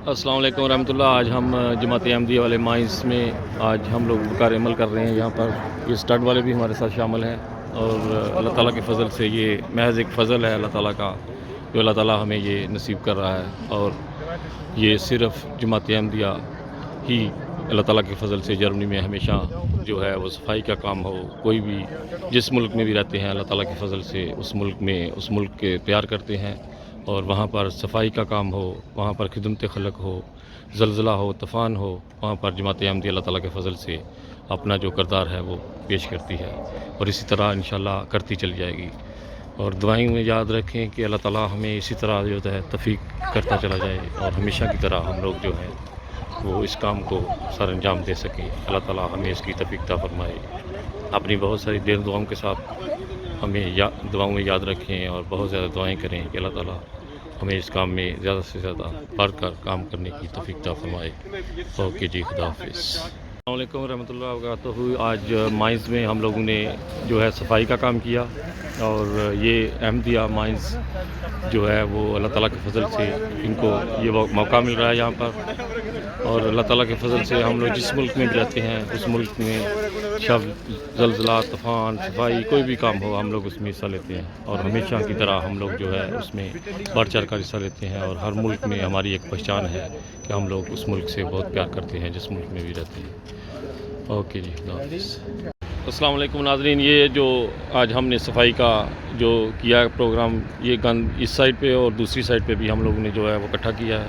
السلام علیکم ورحمۃ اللہ۔ آج ہم جماعت احمدیہ والے مائنس میں آج ہم لوگ کار عمل کر رہے ہیں۔ یہاں پر یہ اسٹڈ والے بھی ہمارے ساتھ شامل ہیں، اور اللہ تعالیٰ کے فضل سے یہ محض ایک فضل ہے اللہ تعالیٰ کا، جو اللہ تعالیٰ ہمیں یہ نصیب کر رہا ہے۔ اور یہ صرف جماعت احمدیہ ہی اللہ تعالیٰ کے فضل سے جرمنی میں ہمیشہ جو ہے وہ صفائی کا کام ہو، کوئی بھی جس ملک میں بھی رہتے ہیں اللہ تعالیٰ کے فضل سے اس ملک کے پیار کرتے ہیں، اور وہاں پر صفائی کا کام ہو، وہاں پر خدمت خلق ہو، زلزلہ ہو، طوفان ہو، وہاں پر جماعت احمدیہ اللہ تعالیٰ کے فضل سے اپنا جو کردار ہے وہ پیش کرتی ہے، اور اسی طرح انشاءاللہ کرتی چلی جائے گی۔ اور دعائیں میں یاد رکھیں کہ اللہ تعالیٰ ہمیں اسی طرح جو ہے توفیق کرتا چلا جائے، اور ہمیشہ کی طرح ہم لوگ جو ہیں وہ اس کام کو سر انجام دے سکیں۔ اللہ تعالیٰ ہمیں اس کی توفیق عطا فرمائے۔ اپنی بہت ساری دیر دعاؤں کے ساتھ ہمیں دعاؤں میں یاد رکھیں، اور بہت زیادہ دعائیں کریں کہ اللہ تعالیٰ ہمیں اس کام میں زیادہ سے زیادہ بڑھ کر کام کرنے کی توفیق عطا فرمائے۔ اوکے جی، خدا حافظ۔ السلام علیکم ورحمۃ اللہ وبرکاتہ۔ آج مائنز میں ہم لوگوں نے جو ہے صفائی کا کام کیا، اور یہ احمدیہ مائنز جو ہے وہ اللہ تعالیٰ کے فضل سے ان کو یہ موقع مل رہا ہے یہاں پر، اور اللہ تعالیٰ کے فضل سے ہم لوگ جس ملک میں بھی رہتے ہیں اس ملک میں شب زلزلہ، طوفان، صفائی، کوئی بھی کام ہو ہم لوگ اس میں حصہ لیتے ہیں، اور ہمیشہ کی طرح ہم لوگ جو ہے اس میں بڑھ چڑھ کر حصہ لیتے ہیں، اور ہر ملک میں ہماری ایک پہچان ہے کہ ہم لوگ اس ملک سے بہت پیار کرتے ہیں جس ملک میں بھی رہتے ہیں۔ اوکے جی، خدا حافظ۔ السلام علیکم ناظرین، یہ جو آج ہم نے صفائی کا جو کیا پروگرام، یہ گند اس سائڈ پہ اور دوسری سائڈ پہ بھی ہم لوگوں نے جو ہے وہ اکٹھا کیا ہے،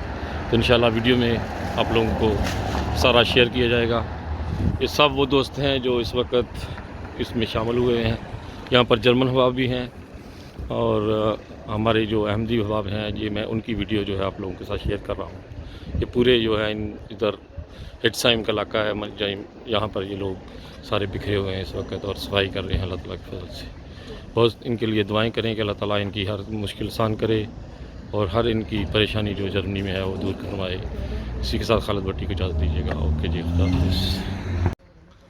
تو انشاءاللہ ویڈیو میں آپ لوگوں کو سارا شیئر کیا جائے گا۔ یہ سب وہ دوست ہیں جو اس وقت اس میں شامل ہوئے ہیں۔ یہاں پر جرمن احباب بھی ہیں، اور ہمارے جو احمدی احباب ہیں، یہ میں ان کی ویڈیو جو ہے آپ لوگوں کے ساتھ شیئر کر رہا ہوں۔ یہ پورے جو ہے ادھر ہیڈسائم کا علاقہ ہے ملجائم، یہاں پر یہ لوگ سارے بکھرے ہوئے ہیں اس وقت اور صفائی کر رہے ہیں اللہ تعالیٰ کے فضل سے۔ بہت ان کے لیے دعائیں کریں کہ اللہ تعالیٰ ان کی ہر مشکل آسان کرے، اور ہر ان کی پریشانی جو جرمنی میں ہے وہ دور کروائے۔ اسی کے ساتھ خالد بھٹی کو اجازت دیجیے گا۔ اوکے جی، خدا حافظ۔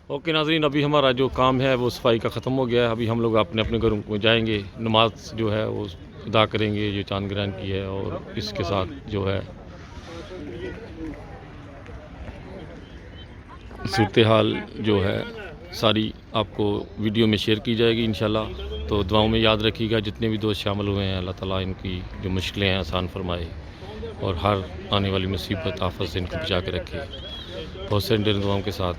اوکے ناظرین، ابھی ہمارا جو کام ہے وہ صفائی کا ختم ہو گیا ہے۔ ابھی ہم لوگ اپنے اپنے گھروں کو جائیں گے، نماز جو ہے وہ ادا کریں گے جو چاند گرہن کی ہے، اور اس کے ساتھ جو ہے صورتحال جو ہے ساری آپ کو ویڈیو میں شیئر کی جائے گی انشاءاللہ۔ تو دعاؤں میں یاد رکھیے گا، جتنے بھی دوست شامل ہوئے ہیں اللہ تعالیٰ ان کی جو مشکلیں ہیں آسان فرمائے، اور ہر آنے والی مصیبت آفت سے ان کو بچا کے رکھے۔ بہت سے دعاؤں کے ساتھ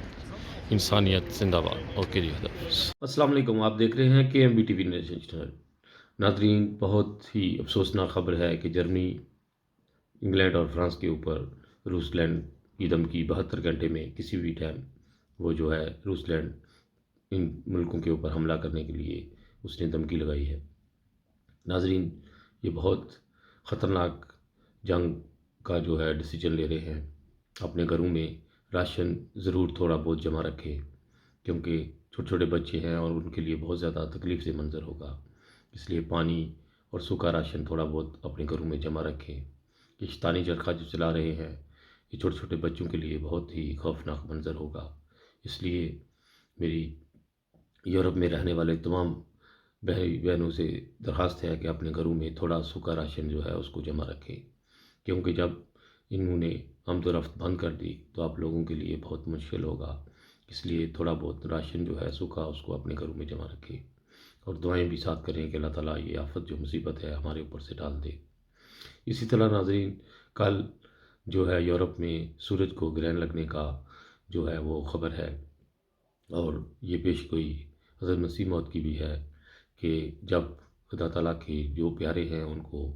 انسانیت زندہ باد۔ اوکے جی، خدا حافظ۔ السلام علیکم، آپ دیکھ رہے ہیں KMB TV نیشنل چینل۔ ناظرین، بہت ہی افسوسناک خبر ہے کہ جرمنی انگلینڈ اور فرانس کے اوپر روس لینڈ کی دھمکی 72 گھنٹے میں کسی بھی ٹائم وہ جو ہے روس لینڈ ان ملکوں کے اوپر حملہ کرنے کے لیے اس نے دھمکی لگائی ہے۔ ناظرین، یہ بہت خطرناک جنگ کا جو ہے ڈیسیجن لے رہے ہیں۔ اپنے گھروں میں راشن ضرور تھوڑا بہت جمع رکھیں، کیونکہ چھوٹے چھوٹے بچے ہیں اور ان کے لیے بہت زیادہ تکلیف سے منظر ہوگا۔ اس لیے پانی اور سوکھا راشن تھوڑا بہت اپنے گھروں میں جمع رکھیں۔ یہ شیطانی چرخہ جو چلا رہے ہیں یہ چھوٹے چھوٹے بچوں کے لیے بہت ہی خوفناک منظر ہوگا۔ اس لیے میری یورپ میں رہنے والے تمام بھائی بہنوں سے درخواست ہے کہ اپنے گھروں میں تھوڑا سوکھا راشن جو ہے اس کو جمع رکھیں، کیونکہ جب انہوں نے آمد و رفت بند کر دی تو آپ لوگوں کے لیے بہت مشکل ہوگا۔ اس لیے تھوڑا بہت راشن جو ہے سوکھا اس کو اپنے گھروں میں جمع رکھیں، اور دعائیں بھی ساتھ کریں کہ اللہ تعالیٰ یہ آفت جو مصیبت ہے ہمارے اوپر سے ڈال دے۔ اسی طرح ناظرین، کل جو ہے یورپ میں سورج کو گرہن لگنے کا جو ہے وہ خبر ہے، اور یہ پیش گوئی حضرت مسیح موعود کی بھی ہے کہ جب خدا تعالیٰ کے جو پیارے ہیں ان کو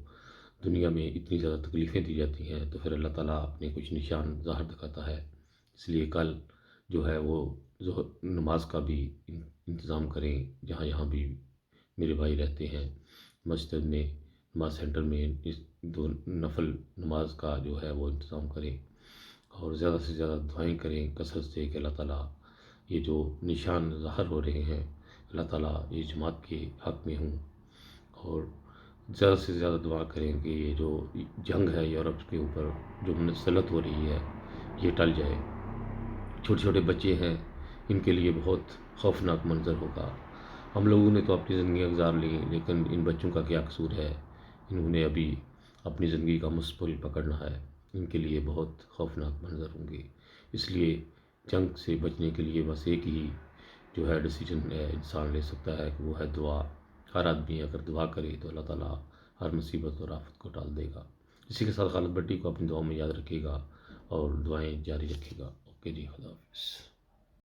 دنیا میں اتنی زیادہ تکلیفیں دی جاتی ہیں تو پھر اللہ تعالیٰ اپنے کچھ نشان ظاہر دکھاتا ہے۔ اس لیے کل جو ہے وہ نماز کا بھی انتظام کریں، جہاں جہاں بھی میرے بھائی رہتے ہیں، مسجد میں، نماز سینٹر میں اس دو نفل نماز کا جو ہے وہ انتظام کریں، اور زیادہ سے زیادہ دعائیں کریں کثرت سے کہ اللہ تعالیٰ یہ جو نشان ظاہر ہو رہے ہیں اللہ تعالیٰ یہ جماعت کے حق میں ہوں، اور زیادہ سے زیادہ دعا کریں کہ یہ جو جنگ ہے یورپ کے اوپر جو مسلط ہو رہی ہے یہ ٹل جائے۔ چھوٹے چھوٹے بچے ہیں، ان کے لیے بہت خوفناک منظر ہوگا۔ ہم لوگوں نے تو اپنی زندگیاں گزار لی، لیکن ان بچوں کا کیا قصور ہے؟ انہوں نے ابھی اپنی زندگی کا مستقبل پکڑنا ہے۔ ان کے لیے بہت خوفناک منظر ہوں گے. اس لیے جنگ سے بچنے کے لیے بس ایک ہی جو ہے ڈیسیجن انسان لے سکتا ہے کہ وہ ہے دعا. ہر آدمی اگر دعا کرے تو اللہ تعالیٰ ہر مصیبت اور آفت کو ٹال دے گا. اسی کے ساتھ خالد بٹی کو اپنی دعاؤں میں یاد رکھے گا اور دعائیں جاری رکھے گا. اوکے جی، خدا حافظ.